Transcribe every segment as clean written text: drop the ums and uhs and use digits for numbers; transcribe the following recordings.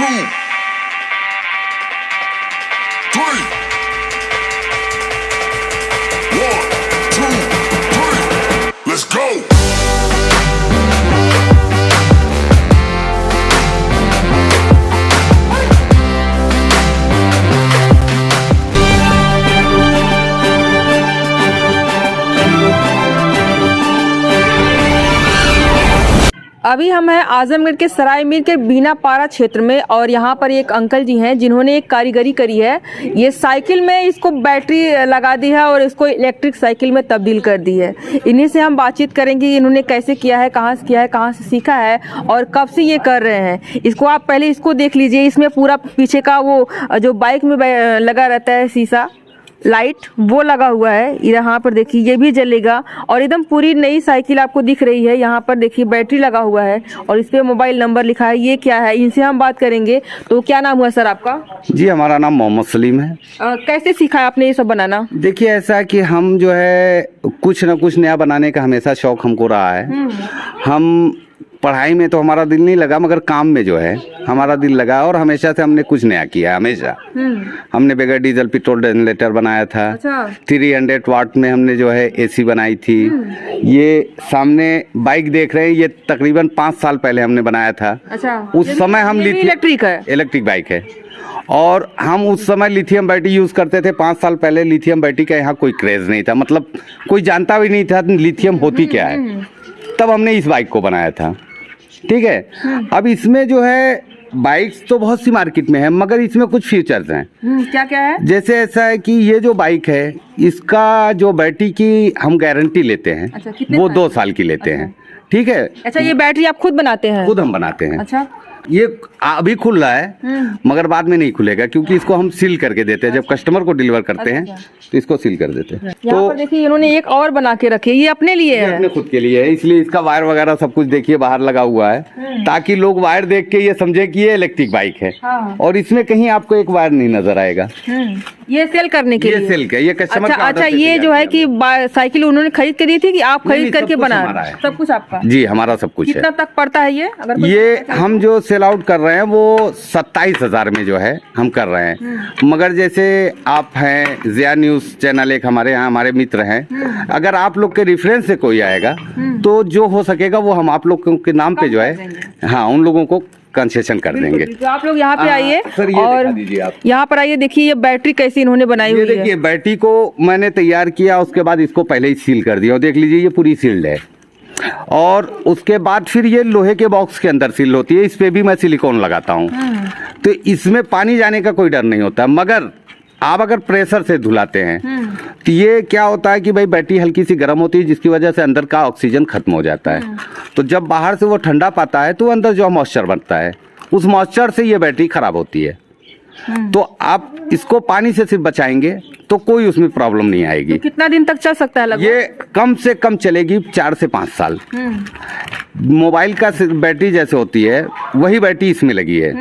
Let's go. अभी हम हैं आजमगढ़ के सराय मीर के बीनापाड़ा क्षेत्र में और यहाँ पर एक अंकल जी हैं जिन्होंने एक कारीगरी करी है। ये साइकिल में इसको बैटरी लगा दी है और इसको इलेक्ट्रिक साइकिल में तब्दील कर दी है। इन्हीं से हम बातचीत करेंगे इन्होंने कैसे किया है, कहाँ से किया है, कहाँ से सीखा है और कब से ये कर रहे हैं। इसको आप पहले इसको देख लीजिए। इसमें पूरा पीछे का वो जो बाइक में लगा रहता है शीशा लाइट वो लगा हुआ है। यहाँ पर देखिए ये भी जलेगा और एकदम पूरी नई साइकिल आपको दिख रही है। यहाँ पर देखिए बैटरी लगा हुआ है और इस पे मोबाइल नंबर लिखा है। ये क्या है, इनसे हम बात करेंगे। तो क्या नाम हुआ सर आपका? जी हमारा नाम मोहम्मद सलीम है। कैसे सीखा है आपने ये सब बनाना? देखिए ऐसा है कि हम जो है कुछ न कुछ नया बनाने का हमेशा शौक हमको रहा है। हम पढ़ाई में तो हमारा दिल नहीं लगा मगर काम में जो है हमारा दिल लगा और हमेशा से हमने कुछ नया किया। हमेशा हमने बगैर डीजल पेट्रोल जनरेटर बनाया था। 300 वाट में हमने जो है एसी बनाई थी। ये सामने बाइक देख रहे हैं, ये तकरीबन 5 साल पहले हमने बनाया था। उस समय हम इलेक्ट्रिक बाइक है और हम उस समय लिथियम बैटरी यूज करते थे। 5 साल पहले लिथियम बैटरी का यहाँ कोई क्रेज नहीं था, मतलब कोई जानता भी नहीं था लिथियम होती क्या है। तब हमने इस बाइक को बनाया था। ठीक है, अब इसमें जो है बाइक्स तो बहुत सी मार्केट में है मगर इसमें कुछ फीचर्स हैं। क्या क्या है? जैसे ऐसा है कि ये जो बाइक है इसका जो बैटरी की हम गारंटी लेते हैं। वो 2 साल की लेते हैं। ठीक है। अच्छा, ये बैटरी आप खुद बनाते हैं? खुद हम बनाते हैं। अच्छा, ये अभी खुल रहा है मगर बाद में नहीं खुलेगा क्योंकि इसको हम सील करके देते हैं। जब कस्टमर को डिलीवर करते हैं तो इसको सील कर देते हैं। तो पर देखिए इन्होंने एक और बना के रखी है। ये अपने लिए है? अपने खुद के लिए है, इसलिए इसका वायर वगैरह सब कुछ देखिए बाहर लगा हुआ है ताकि लोग वायर देख के ये समझे कि ये इलेक्ट्रिक बाइक है। और इसमें कहीं आपको एक वायर नहीं नजर आएगा। ये सेल करने के लिए? ये सेल का, ये कस्टमर का। अच्छा, ये जो है कि साइकिल उन्होंने खरीद के दी थी कि आप खरीद करके बना? सब कुछ आपका? जी हमारा सब कुछ है। कितना तक पड़ता है ये? अगर ये हम जो सेल आउट कर रहे हैं वो 27,000 में जो है हम कर रहे हैं। मगर जैसे आप हैं जिया न्यूज चैनल एक हमारे यहाँ हमारे मित्र हैं, अगर आप लोग के रेफरेंस से कोई आएगा तो जो हो सकेगा वो हम आप लोग के नाम पे जो है हाँ उन लोगों को कंसेशन कर देंगे। तो आप लोग यहाँ पे आइए और यहाँ पर आइए। देखिए ये बैटरी कैसी इन्होंने बनाई हुई है। देखिए बैटरी को मैंने तैयार किया, उसके बाद इसको पहले ही सील कर दिया और देख लीजिए ये पूरी सील्ड है। और उसके बाद फिर ये लोहे के बॉक्स के अंदर सील होती है। इस पे भी मैं सिलिकॉन लगाता हूँ तो इसमें पानी जाने का कोई डर नहीं होता। मगर आप अगर प्रेशर से धुलाते हैं तो ये क्या होता है कि भाई बैटरी हल्की सी गर्म होती है जिसकी वजह से अंदर का ऑक्सीजन खत्म हो जाता है। तो जब बाहर से वो ठंडा पाता है तो अंदर जो मॉइस्चर बनता है उस मॉइस्चर से ये बैटरी खराब होती है। तो आप इसको पानी से सिर्फ बचाएंगे तो कोई उसमें प्रॉब्लम नहीं आएगी। तो कितना दिन तक चल सकता है लगभग? ये कम से कम चलेगी 4 से 5 साल। मोबाइल का बैटरी जैसे होती है वही बैटरी इसमें लगी है।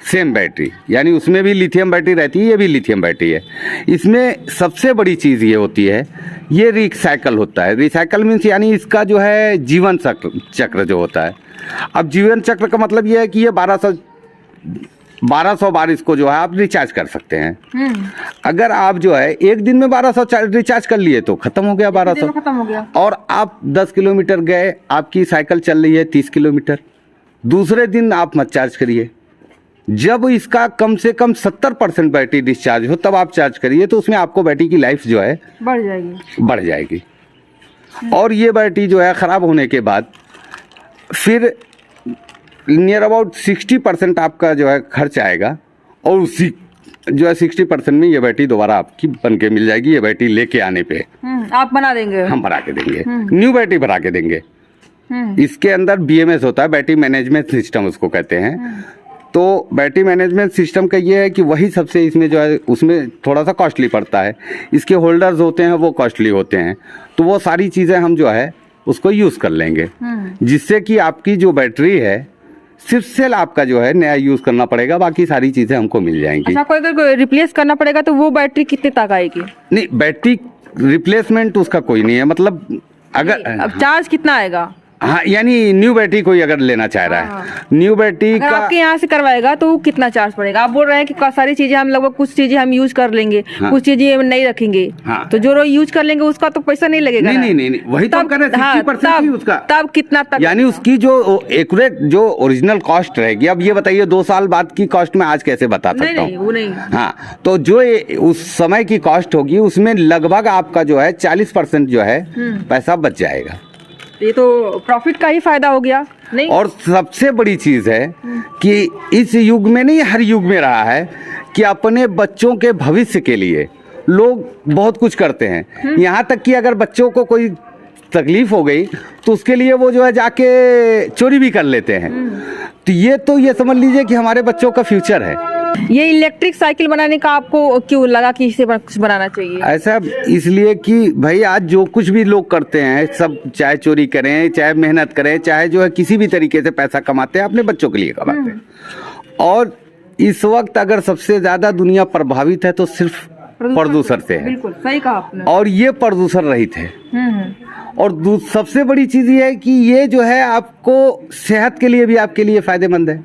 सेम बैटरी, यानी उसमें भी लिथियम बैटरी रहती है, ये भी लिथियम बैटरी है। इसमें सबसे बड़ी चीज़ ये होती है ये रिसाइकल होता है। रिसाइकल मीन्स यानी इसका जो है जीवन चक्र जो होता है। अब जीवन चक्र का मतलब ये है कि ये 1200 बार इसको जो है आप रिचार्ज कर सकते हैं। अगर आप जो है एक दिन में 1200 रिचार्ज कर लिए तो खत्म हो गया 1200। खत्म हो गया। और आप 10 किलोमीटर गए, आपकी साइकिल चल रही है 30 किलोमीटर, दूसरे दिन आप मत चार्ज करिए। जब इसका कम से कम 70% बैटरी डिस्चार्ज हो तब आप चार्ज करिए तो उसमें आपको बैटरी की लाइफ जो है बढ़ जाएगी। और ये बैटरी जो है ख़राब होने के बाद फिर नियर अबाउट 60% आपका जो है खर्च आएगा और उसी जो है 60% में ये बैटरी दोबारा आपकी बन के मिल जाएगी। ये बैटरी लेके आने पे आप बना देंगे? हम बना के देंगे, न्यू बैटरी बना के देंगे। इसके अंदर BMS होता है, बैटरी मैनेजमेंट सिस्टम उसको कहते हैं। तो बैटरी मैनेजमेंट सिस्टम का ये है कि वही सबसे इसमें जो है उसमें थोड़ा सा कॉस्टली पड़ता है। इसके होल्डर्स होते हैं वो कॉस्टली होते हैं। तो वो सारी चीज़ें हम जो है उसको यूज़ कर लेंगे जिससे कि आपकी जो बैटरी है सिर्फ सेल आपका जो है नया यूज़ करना पड़ेगा, बाकी सारी चीज़ें हमको मिल जाएंगी। अच्छा, कोई अगर रिप्लेस करना पड़ेगा तो वो बैटरी कितने तक आएगी? नहीं, बैटरी रिप्लेसमेंट उसका कोई नहीं है। मतलब अगर अब चार्ज कितना आएगा? हाँ, यानी न्यू बैटरी कोई अगर लेना चाह रहा है, न्यू बैटरी अगर का आपके यहाँ से करवाएगा तो वो कितना चार्ज पड़ेगा? आप बोल रहे हैं कि सारी चीजें हम लगभग कुछ चीजें हम यूज कर लेंगे, हाँ। कुछ चीजें नहीं रखेंगे, हाँ। तो जो यूज कर लेंगे उसका तो पैसा नहीं लगेगा ना? नहीं, वही तो हम कह रहे हैं, 60% ही उसका। तब कितना तक, यानी उसकी जो एक्यूरेट जो ओरिजिनल कॉस्ट रहेगी, अब ये बताइए 2 साल बाद की कॉस्ट मैं आज कैसे बता सकता हूँ? नहीं, वो नहीं। हाँ, तो जो उस समय की कॉस्ट होगी उसमें लगभग आपका जो है 40% जो है पैसा बच जाएगा। ये तो प्रॉफिट का ही फायदा हो गया। नहीं, और सबसे बड़ी चीज है कि इस युग में नहीं, हर युग में रहा है कि अपने बच्चों के भविष्य के लिए लोग बहुत कुछ करते हैं। यहाँ तक कि अगर बच्चों को कोई तकलीफ हो गई तो उसके लिए वो जो है जाके चोरी भी कर लेते हैं। तो ये समझ लीजिए कि हमारे बच्चों का फ्यूचर है। ये इलेक्ट्रिक साइकिल बनाने का आपको क्यों लगा कि इसे कुछ बनाना चाहिए? ऐसा इसलिए कि भाई आज जो कुछ भी लोग करते हैं, सब चाहे चोरी करें, चाहे मेहनत करें, चाहे जो है किसी भी तरीके से पैसा कमाते हैं, अपने बच्चों के लिए कमाते हैं। और इस वक्त अगर सबसे ज्यादा दुनिया प्रभावित है तो सिर्फ प्रदूषण से है। बिल्कुल सही कहा आपने। और ये प्रदूषण रहित है। और सबसे बड़ी चीज ये है कि ये जो है आपको सेहत के लिए भी आपके लिए फायदेमंद है।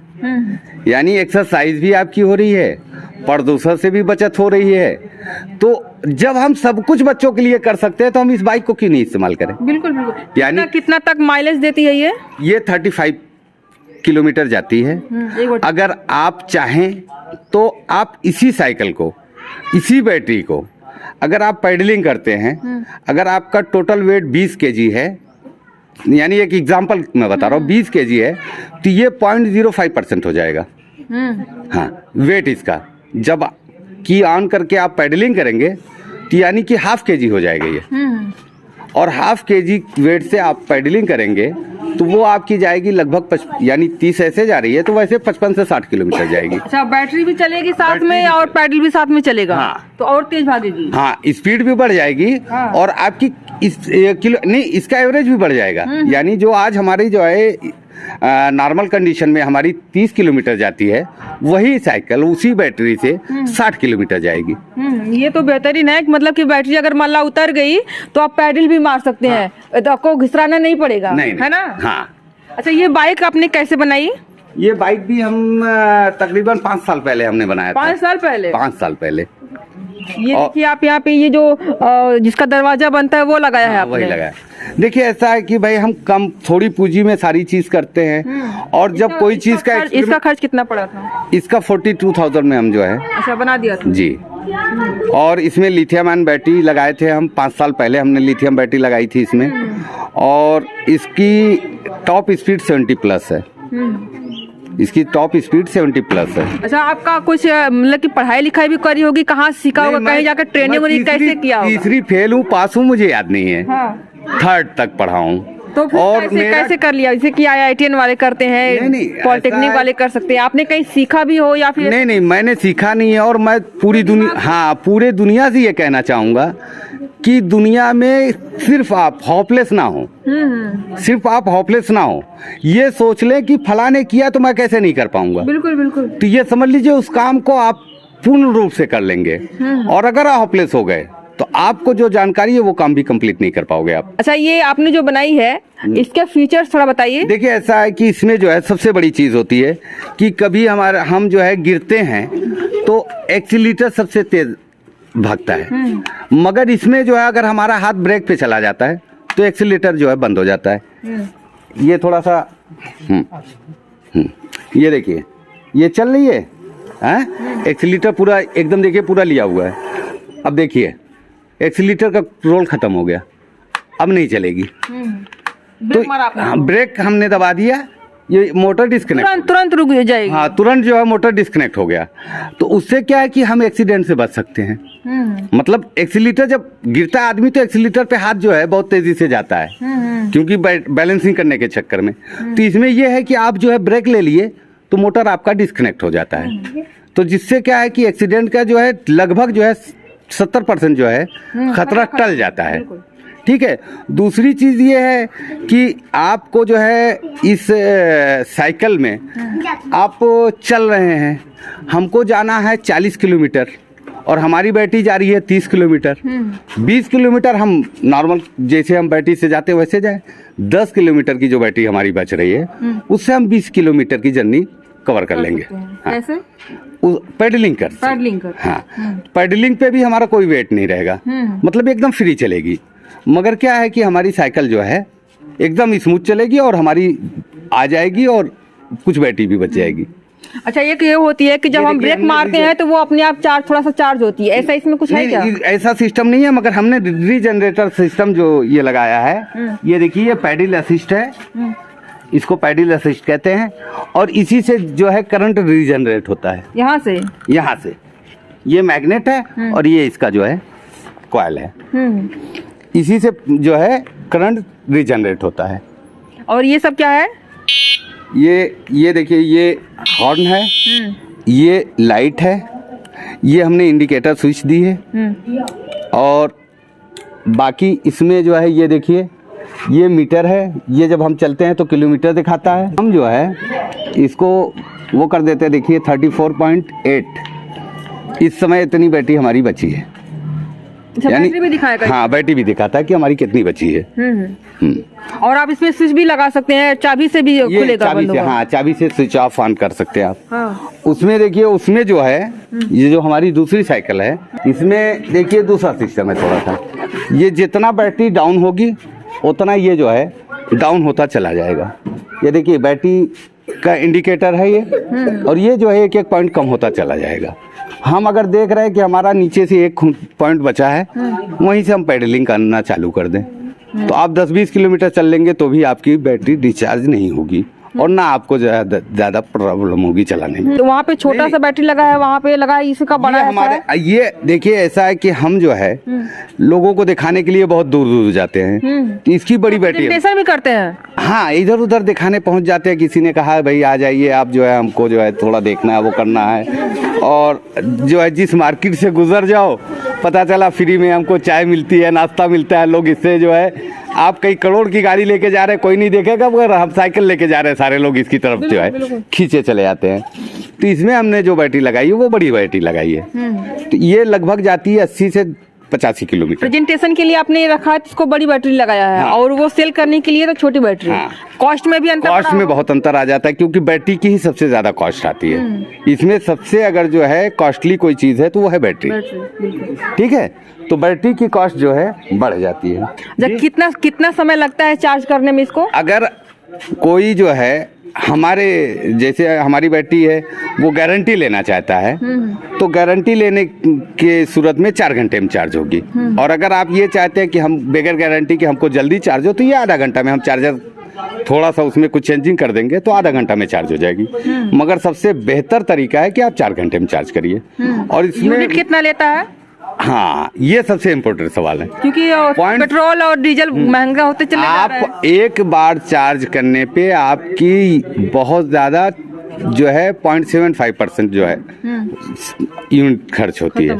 यानी एक्सरसाइज भी आपकी हो रही है, प्रदूषण से भी बचत हो रही है। तो जब हम सब कुछ बच्चों के लिए कर सकते हैं तो हम इस बाइक को क्यों नहीं इस्तेमाल करें? बिल्कुल बिल्कुल। यानी कितना तक माइलेज देती है ये? 35 किलोमीटर जाती है। अगर आप चाहें तो आप इसी साइकिल को, इसी बैटरी को अगर आप पैडलिंग करते हैं, अगर आपका टोटल वेट 20 kg है, यानी एक एग्जांपल मैं बता रहा हूँ, 20 kg है, तो ये 0.05% हो जाएगा। हाँ, वेट इसका जब की ऑन करके आप पैडलिंग करेंगे तो यानी कि ½ kg हो जाएगा ये। और ½ kg वेट से आप पैडलिंग करेंगे तो वो आपकी जाएगी लगभग यानी 30 ऐसे जा रही है तो वैसे 55 से 60 किलोमीटर जाएगी। अच्छा, बैटरी भी चलेगी साथ में और पैडल भी साथ में चलेगा। हाँ। तो और तेज भागेगी। हाँ, स्पीड भी बढ़ जाएगी। हाँ। और आपकी इसका एवरेज भी बढ़ जाएगा। यानी जो आज हमारी जो है नॉर्मल कंडीशन में हमारी 30 किलोमीटर जाती है, वही साइकिल उसी बैटरी से 60 किलोमीटर जाएगी। ये तो बेहतरीन है, मतलब कि बैटरी अगर मान ला उतर गई तो आप पैडल भी मार सकते हैं, तो आपको घिसराना नहीं पड़ेगा। नहीं, है ना? हाँ। अच्छा, ये बाइक आपने कैसे बनाई? ये बाइक भी हम तकरीबन 5 साल पहले हमने बनाया था। 5 साल पहले? 5 साल पहले। ये देखिए आप यहाँ पे ये जो जिसका दरवाजा बनता है वो लगाया है आपने? वही लगाया। देखिए ऐसा है कि भाई हम कम थोड़ी पूंजी में सारी चीज करते हैं। और जब कोई चीज का इसका खर्च कितना पड़ा था? इसका 42,000 में हम जो है अच्छा बना दिया था जी। और इसमें लिथियम आयन बैटरी लगाए थे हम 5 साल पहले, हमने लिथियम बैटरी लगाई थी इसमें। और इसकी टॉप स्पीड 70+ है। इसकी टॉप स्पीड 70+ है। अच्छा, आपका कुछ मतलब कि पढ़ाई लिखाई भी करी होगी, कहाँ सीखा होगा, कहीं जाकर ट्रेनिंग कैसे किया होगा? तीसरी फेल हूँ, पास हूँ मुझे याद नहीं है। हाँ। 3rd तक पढ़ा हूँ। तो फिर और कैसे कर लिया? जैसे कि IITN वाले करते हैं, पॉलिटेक्निक वाले कर सकते हैं, आपने कहीं सीखा भी हो या फिर? नहीं, मैंने सीखा नहीं है। और मैं पूरी दुनिया से ये कहना चाहूँगा कि दुनिया में सिर्फ आप होपलेस ना हो, सिर्फ आप होपलेस ना हो, ये सोच लें कि फला ने किया तो मैं कैसे नहीं कर पाऊंगा। बिल्कुल बिल्कुल। तो ये समझ लीजिए उस काम को आप पूर्ण रूप से कर लेंगे। और अगर आप होपलेस हो गए तो आपको जो जानकारी है वो काम भी कंप्लीट नहीं कर पाओगे आप। अच्छा, ये आपने जो बनाई है इसके फीचर्स थोड़ा बताइए। देखिए ऐसा है कि इसमें जो है सबसे बड़ी चीज होती है कि कभी हम जो है गिरते हैं तो एक्सीलरेटर सबसे तेज भागता है, मगर इसमें जो है अगर हमारा हाथ ब्रेक पे चला जाता है तो एक्सीलरेटर जो है बंद हो जाता है। ये थोड़ा सा ये देखिए ये चल रही है, एक्सीलरेटर पूरा एकदम देखिए पूरा लिया हुआ है। अब देखिए एक्सीलरेटर का रोल खत्म हो गया, अब नहीं चलेगी। तो ब्रेक हमने दबा दिया, ये मोटर डिस्कनेक्ट तुरंत रुक जाएगी। हाँ, तुरंत जो है मोटर डिस्कनेक्ट हो गया। तो उससे क्या है कि हम एक्सीडेंट से बच सकते हैं। मतलब एक्सीलरेटर जब गिरता है आदमी तो एक्सीलरेटर पे हाथ जो है बहुत तेजी से जाता है, क्योंकि बैलेंसिंग करने के चक्कर में। तो इसमें यह है कि आप जो है ब्रेक ले लिए तो मोटर आपका डिस्कनेक्ट हो जाता है। तो जिससे क्या है कि एक्सीडेंट का जो है लगभग जो है 70% जो है खतरा टल जाता है। ठीक है। दूसरी चीज ये है कि आपको जो है इस साइकिल में आप चल रहे हैं, हमको जाना है 40 किलोमीटर और हमारी बैटरी जा रही है 30 किलोमीटर। 20 किलोमीटर हम नॉर्मल जैसे हम बैटरी से जाते हैं वैसे जाए। 10 किलोमीटर की जो बैटरी हमारी बच रही है उससे हम 20 किलोमीटर की जर्नी कवर कर लेंगे। कैसे? पेडलिंग कर हाँ, पेडलिंग पे भी हमारा कोई वेट नहीं रहेगा, मतलब एकदम फ्री चलेगी। मगर क्या है कि हमारी साइकिल जो है एकदम स्मूथ चलेगी और हमारी आ जाएगी और कुछ बैटरी भी बच जाएगी। अच्छा, एक ये होती है कि जब हम ब्रेक मारते हैं तो वो अपने आप थोड़ा सा चार्ज होती है, ऐसा इसमें कुछ है क्या? ऐसा सिस्टम नहीं है, मगर हमने रीजनरेटर सिस्टम जो ये लगाया है, ये देखिए ये पैडल असिस्ट है, इसको पैडल असिस्ट कहते हैं। और इसी से जो है करंट रीजनरेट होता है। यहाँ से ये मैग्नेट है और ये इसका जो है कॉइल है, इसी से जो है करंट रीजनरेट होता है। और ये सब क्या है? ये देखिए ये हॉर्न है, ये लाइट है, ये हमने इंडिकेटर स्विच दी है। और बाकी इसमें जो है ये देखिए ये मीटर है, ये जब हम चलते हैं तो किलोमीटर दिखाता है। हम जो है इसको वो कर देते हैं, देखिए 34.8 इस समय इतनी बैटरी हमारी बची है। यानी बैटरी भी दिखाएगा? हाँ, बैटरी भी दिखाता है कि हमारी कितनी बची है। और आप इसमें स्विच भी लगा सकते हैं, चाबी से भी खुलेगा? चाबी से, हाँ, चाबी से स्विच ऑफ ऑन कर सकते हैं आप। हाँ। उसमें देखिए, उसमें जो है ये जो हमारी दूसरी साइकिल है, इसमें देखिए दूसरा सिस्टम है थोड़ा सा। ये जितना बैटरी डाउन होगी उतना ये जो है डाउन होता चला जाएगा। ये देखिए बैटरी का इंडिकेटर है ये, और ये जो है एक एक पॉइंट कम होता चला जाएगा। हम अगर देख रहे हैं कि हमारा नीचे से एक पॉइंट बचा है, वहीं से हम पैडलिंग करना चालू कर दें तो आप 10-20 किलोमीटर चल लेंगे तो भी आपकी बैटरी डिस्चार्ज नहीं होगी और ना आपको ज्यादा प्रॉब्लम होगी चलाने में। तो वहाँ पे छोटा सा बैटरी लगा है, वहाँ पे लगा है, इसका बड़ा हमारे ये देखिए ऐसा है कि हम जो है लोगों को दिखाने के लिए बहुत दूर दूर जाते हैं, इसकी बड़ी बैटरी भी करते हैं। हाँ, इधर उधर दिखाने पहुंच जाते हैं। किसी ने कहा भाई आ जाइए आप, जो है हमको जो है थोड़ा देखना है, वो करना है। और जो है जिस मार्केट से गुजर जाओ पता चला फ्री में हमको चाय मिलती है, नाश्ता मिलता है। लोग इससे जो है, आप कई करोड़ की गाड़ी लेके जा रहे हैं, कोई नहीं देखेगा, मगर हम साइकिल लेके जा रहे हैं, सारे लोग इसकी तरफ जो है खींचे चले जाते हैं। तो इसमें हमने जो बैटरी लगाई है वो बड़ी बैटरी लगाई है, तो ये लगभग जाती है 80 से 85 किलोमीटर। प्रेजेंटेशन के लिए आपने रखा है, इसको बड़ी बैटरी लगाया है। हाँ। और वो सेल करने के लिए तो छोटी बैटरी। हाँ। कॉस्ट में भी अंतर? कॉस्ट में बहुत अंतर आ जाता है, क्योंकि बैटरी की ही सबसे ज्यादा कॉस्ट आती है। इसमें सबसे अगर जो है कॉस्टली कोई चीज है तो वो है बैटरी। ठीक है, तो बैटरी की कॉस्ट जो है बढ़ जाती है। कितना समय लगता है चार्ज करने में इसको? अगर कोई जो है हमारे जैसे हमारी बैटरी है वो गारंटी लेना चाहता है तो गारंटी लेने के सूरत में 4 घंटे में चार्ज होगी। और अगर आप ये चाहते हैं कि हम बगैर गारंटी कि हमको जल्दी चार्ज हो, तो ये आधा घंटा में हम चार्जर थोड़ा सा उसमें कुछ चेंजिंग कर देंगे तो आधा घंटा में चार्ज हो जाएगी। मगर सबसे बेहतर तरीका है कि आप 4 घंटे में चार्ज करिए। और इसमें यूनिट कितना लेता है? हाँ, ये सबसे इम्पोर्टेंट सवाल है, क्योंकि पेट्रोल और डीजल महंगा होते चले जा रहा है। आप एक बार चार्ज करने पे आपकी बहुत ज्यादा जो है 0.75% जो है यूनिट खर्च होती है।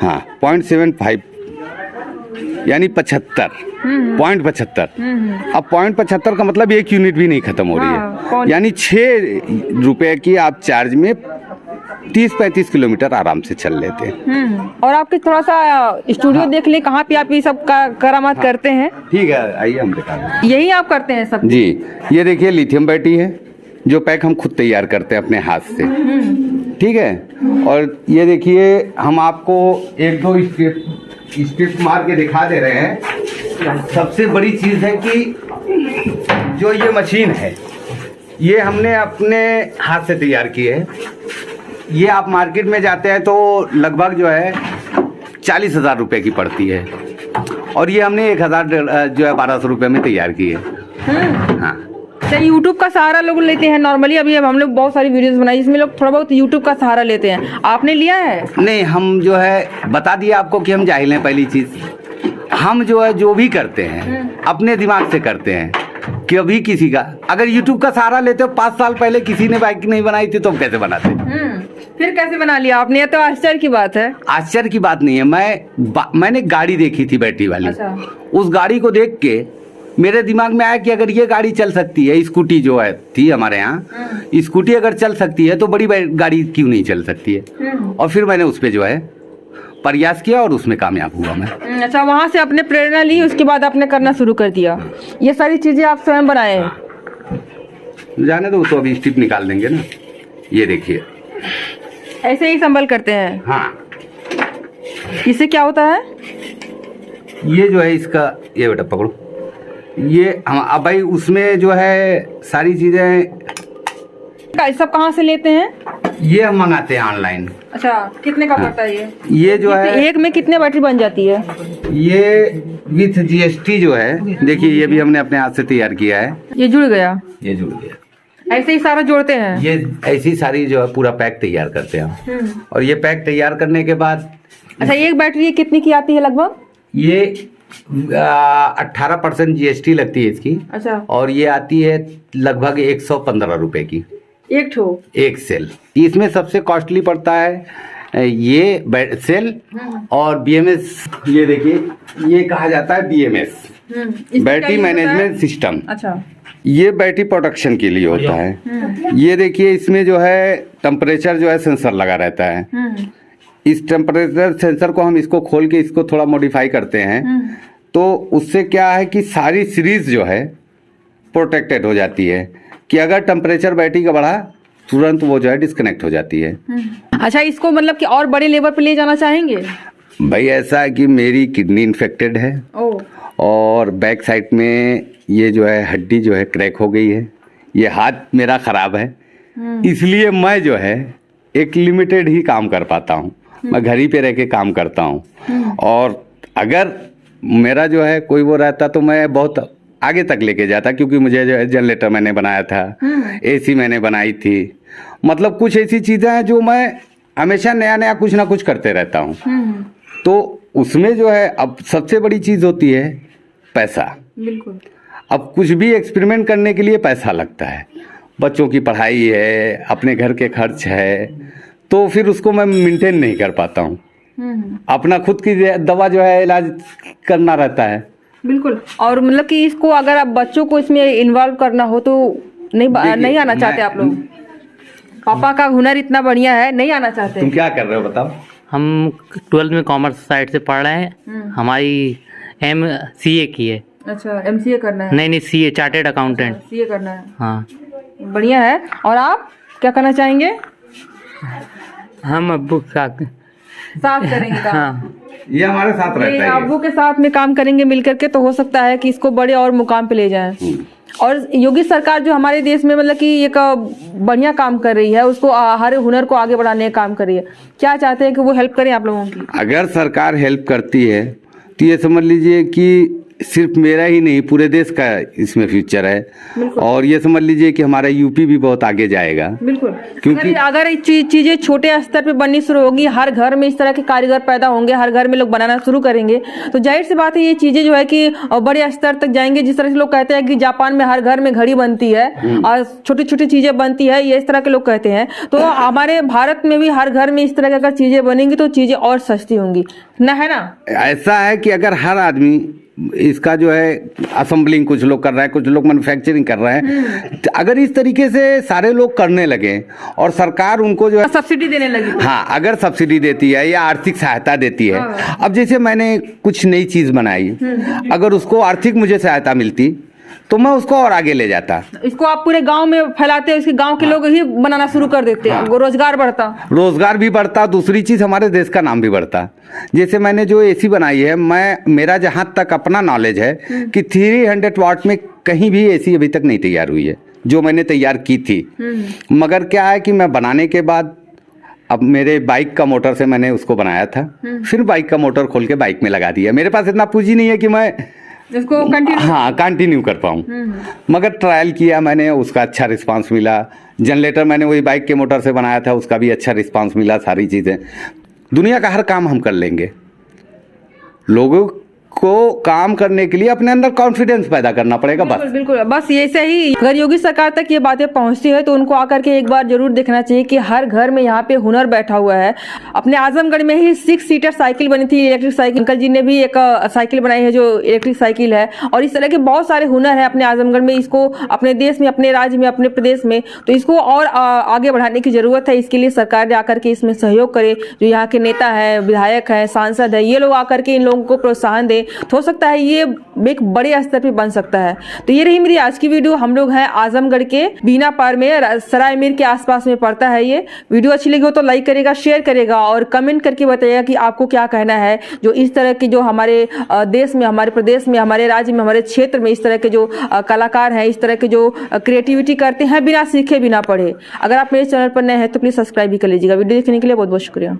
हाँ, 0.75 यानी 75.75। अब 0.75 का मतलब 1 यूनिट भी नहीं खत्म हो रही है। यानी 6 रुपए की आप चार्ज में 30-35 किलोमीटर आराम से चल लेते हैं। और आपके थोड़ा सा स्टूडियो देख ले, कहाँ पे आप ये सब करामत करते हैं? ठीक है, आइए हम दिखा दें। यही आप करते हैं सब? जी, ये देखिए लिथियम बैटरी है जो पैक हम खुद तैयार करते हैं अपने हाथ से। ठीक है, और ये देखिए हम आपको 1-2 स्टेप मार के दिखा दे रहे हैं। सबसे बड़ी चीज है कि जो ये मशीन है ये हमने अपने हाथ से तैयार की है। ये आप मार्केट में जाते हैं तो लगभग जो है 40,000 रुपए की पड़ती है, और ये हमने 1200 रुपए में तैयार की है। हाँ, यूट्यूब का सहारा लोग लेते हैं नॉर्मली। अभी हम लोग बहुत सारी वीडियोस बनाई, इसमें लोग थोड़ा बहुत यूट्यूब का सहारा लेते हैं। आपने लिया है? नहीं, हम जो है बता दिया आपको कि हम जाहिल हैं। पहली चीज, हम जो है जो भी करते हैं अपने दिमाग से करते हैं। कभी किसी का अगर यूट्यूब का सहारा लेते हो, 5 साल पहले किसी ने बाइक नहीं बनाई थी तो हम कैसे बनाते? फिर कैसे बना लिया आपने? ये तो आश्चर्य की बात है। आश्चर्य की बात नहीं है। मैंने गाड़ी देखी थी बैटरी वाली। अच्छा। उस गाड़ी को देख के मेरे दिमाग में आया कि अगर ये गाड़ी चल सकती है, स्कूटी जो है थी हमारे यहाँ, स्कूटी अगर चल सकती है तो बड़ी गाड़ी क्यों नहीं चल सकती है। और फिर मैंने उस पे जो है प्रयास किया और उसमें कामयाब हुआ मैं। अच्छा, वहाँ से आपने प्रेरणा ली, उसके बाद आपने करना शुरू कर दिया। ये सारी चीजें आप स्वयं बनाए हैं? जाने दो, तो अभी स्टिप निकाल देंगे ना। ये देखिए, ऐसे ही संभल करते हैं। हाँ, इससे क्या होता है? ये जो है इसका, ये बेटा पकड़ो, ये हम अब भाई उसमें जो है सारी चीजें सब कहाँ से लेते हैं? ये हम मंगाते हैं ऑनलाइन। अच्छा, कितने का पड़ता है ये? ये जो है एक में कितने बैटरी बन जाती है? ये विथ जीएसटी जो है, देखिए ये भी हमने अपने हाथ से तैयार किया है। ये जुड़ गया? ये जुड़ गया। ऐसे ही सारा जोड़ते हैं? ये ऐसी सारी जो है पूरा पैक तैयार करते हैं हम। और ये पैक तैयार करने के बाद, अच्छा, एक बैटरी कितनी की आती है लगभग? ये 18% जीएसटी लगती है इसकी। अच्छा। और ये आती है लगभग 115 रुपए की एक सेल। इसमें सबसे कॉस्टली पड़ता है ये सेल और बीएमएस। ये देखिए, ये कहा जाता है बीएमएस, बैटरी मैनेजमेंट सिस्टम। अच्छा। ये बैटरी प्रोटेक्शन के लिए होता है। ये देखिए, इसमें जो है टेम्परेचर जो है सेंसर लगा रहता है। इस टेम्परेचर सेंसर को हम इसको खोल के इसको थोड़ा मॉडिफाई करते हैं, तो उससे क्या है कि सारी सीरीज जो है प्रोटेक्टेड हो जाती है कि अगर टेम्परेचर बैटरी का बढ़ा तुरंत वो जो है डिस्कनेक्ट हो जाती है। अच्छा, इसको मतलब कि और बड़े लेवल पे ले जाना चाहेंगे? भाई ऐसा है कि मेरी किडनी इन्फेक्टेड है और बैक साइड में ये जो है हड्डी जो है क्रैक हो गई है, ये हाथ मेरा खराब है, इसलिए मैं जो है एक लिमिटेड ही काम कर पाता हूँ। मैं घर ही पे रह के काम करता हूँ, और अगर मेरा जो है कोई वो रहता तो मैं बहुत आगे तक लेके जाता, क्योंकि मुझे जो है जनरेटर मैंने बनाया था, एसी मैंने बनाई थी, मतलब कुछ ऐसी चीज़ें हैं जो मैं हमेशा नया नया कुछ ना कुछ करते रहता हूँ। तो उसमें जो है अब सबसे बड़ी चीज़ होती है पैसा। बिल्कुल। अब कुछ भी एक्सपेरिमेंट करने के लिए पैसा लगता है, बच्चों की पढ़ाई है, अपने घर के खर्च है, तो फिर उसको मैं मेंटेन नहीं कर पाता हूँ। अपना खुद की दवा जो है इलाज करना रहता है। बिल्कुल। और मतलब कि इसको अगर आप बच्चों को इसमें इन्वॉल्व करना हो तो नहीं आना चाहते आप लोग? पापा का हुनर इतना बढ़िया है, नहीं आना चाहते? तुम क्या कर रहे हो बताओ? हम 12th में कॉमर्स साइड से पढ़ रहे हैं। हमारी CA की है। अच्छा, MCA करना है? नहीं, CA चार्टेड अकाउंटेंट। CA करना है। हाँ, बढ़िया है। और आप क्या करना चाहेंगे? हम अब्बू का साथ करेंगे काम? हाँ, ये हमारे साथ रहता है। अब्बू के साथ में काम करेंगे मिलकर के, तो हो सकता है कि इसको बड़े और मुकाम पे ले जाएं। और योगी सरकार जो हमारे देश में मतलब कि एक बढ़िया काम कर रही है, उसको हर हुनर को आगे बढ़ाने का काम कर रही है। क्या चाहते हैं कि वो हेल्प करें आप लोगों की? अगर सरकार हेल्प करती है तो ये समझ लीजिए कि सिर्फ मेरा ही नहीं, पूरे देश का इसमें फ्यूचर है। और ये समझ लीजिए कि हमारा यूपी भी बहुत आगे जाएगा। बिल्कुल। क्योंकि अगर चीजें छोटे स्तर पे बननी शुरू होगी, हर घर में इस तरह के कारीगर पैदा होंगे, हर घर में लोग बनाना शुरू करेंगे, तो जाहिर सी बात है ये चीजें जो है कि बड़े स्तर तक जाएंगे। जिस तरह से लोग कहते हैं कि जापान में हर घर में घड़ी बनती है और छोटी छोटी चीजें बनती है, ये इस तरह के लोग कहते हैं, तो हमारे भारत में भी हर घर में इस तरह की अगर चीजें बनेंगी तो चीजें और सस्ती होंगी ना, है ना? ऐसा है कि अगर हर आदमी इसका जो है असेंबलिंग कुछ लोग कर रहे हैं, कुछ लोग मैन्युफैक्चरिंग कर रहे हैं, अगर इस तरीके से सारे लोग करने लगे और सरकार उनको जो है सब्सिडी देने लगी, हाँ, अगर सब्सिडी देती है या आर्थिक सहायता देती है। अब जैसे मैंने कुछ नई चीज बनाई, अगर उसको आर्थिक मुझे सहायता मिलती तो मैं उसको और आगे ले जाता। इसको आप पूरे गांव में फैलाते, इसके गांव के लोग ही बनाना शुरू कर देते, रोजगार भी बढ़ता, दूसरी चीज हमारे देश का नाम भी बढ़ता। जैसे मैंने जो एसी बनाई है, मेरा जहां तक अपना नॉलेज है कि 300 वाट में कहीं भी एसी अभी तक नहीं तैयार हुई है जो मैंने तैयार की थी। मगर क्या है कि मैं बनाने के बाद अब मेरे बाइक का मोटर से मैंने उसको बनाया था, फिर बाइक का मोटर खोल के बाइक में लगा दिया। मेरे पास इतना पूंजी नहीं है कि मैं इसको कंटिन्यू कर पाऊँ, मगर ट्रायल किया मैंने, उसका अच्छा रिस्पांस मिला। जनरेटर मैंने वही बाइक के मोटर से बनाया था, उसका भी अच्छा रिस्पांस मिला। सारी चीज़ें, दुनिया का हर काम हम कर लेंगे, लोगों को काम करने के लिए अपने अंदर कॉन्फिडेंस पैदा करना पड़ेगा बस। बिल्कुल बिल्कुल, बस ये सही। अगर योगी सरकार तक ये बातें पहुंचती है तो उनको आकर के एक बार जरूर देखना चाहिए कि हर घर में यहाँ पे हुनर बैठा हुआ है। अपने आजमगढ़ में ही 6 सीटर साइकिल बनी थी, इलेक्ट्रिक साइकिल। अंकल जी ने भी एक साइकिल बनाई है जो इलेक्ट्रिक साइकिल है, और इस तरह के बहुत सारे हुनर है अपने आजमगढ़ में। इसको अपने देश में, अपने राज्य में, अपने प्रदेश में, तो इसको और आगे बढ़ाने की जरूरत है। इसके लिए सरकार ने आकर के इसमें सहयोग करे। जो यहाँ के नेता है, विधायक है, सांसद है, ये लोग आकर के इन लोगों को प्रोत्साहन दे, तो हो सकता है ये एक बड़े स्तर पे बन सकता है। तो ये रही मेरी आज की वीडियो। हम लोग हैं आजमगढ़ के बीना पार में, सराय मीर के आसपास में पड़ता है ये। वीडियो अच्छी लगी हो तो लाइक करेगा, शेयर करेगा और कमेंट करके बताइएगा कि आपको क्या कहना है। जो इस तरह के जो हमारे देश में, हमारे प्रदेश में, हमारे राज्य में, हमारे क्षेत्र में इस तरह के जो कलाकार हैं, इस तरह के जो क्रिएटिविटी करते हैं बिना सीखे, बिना पढ़े। अगर आप मेरे चैनल पर नए हैं तो प्लीज सब्सक्राइब भी कर लीजिएगा। वीडियो देखने के लिए बहुत बहुत शुक्रिया।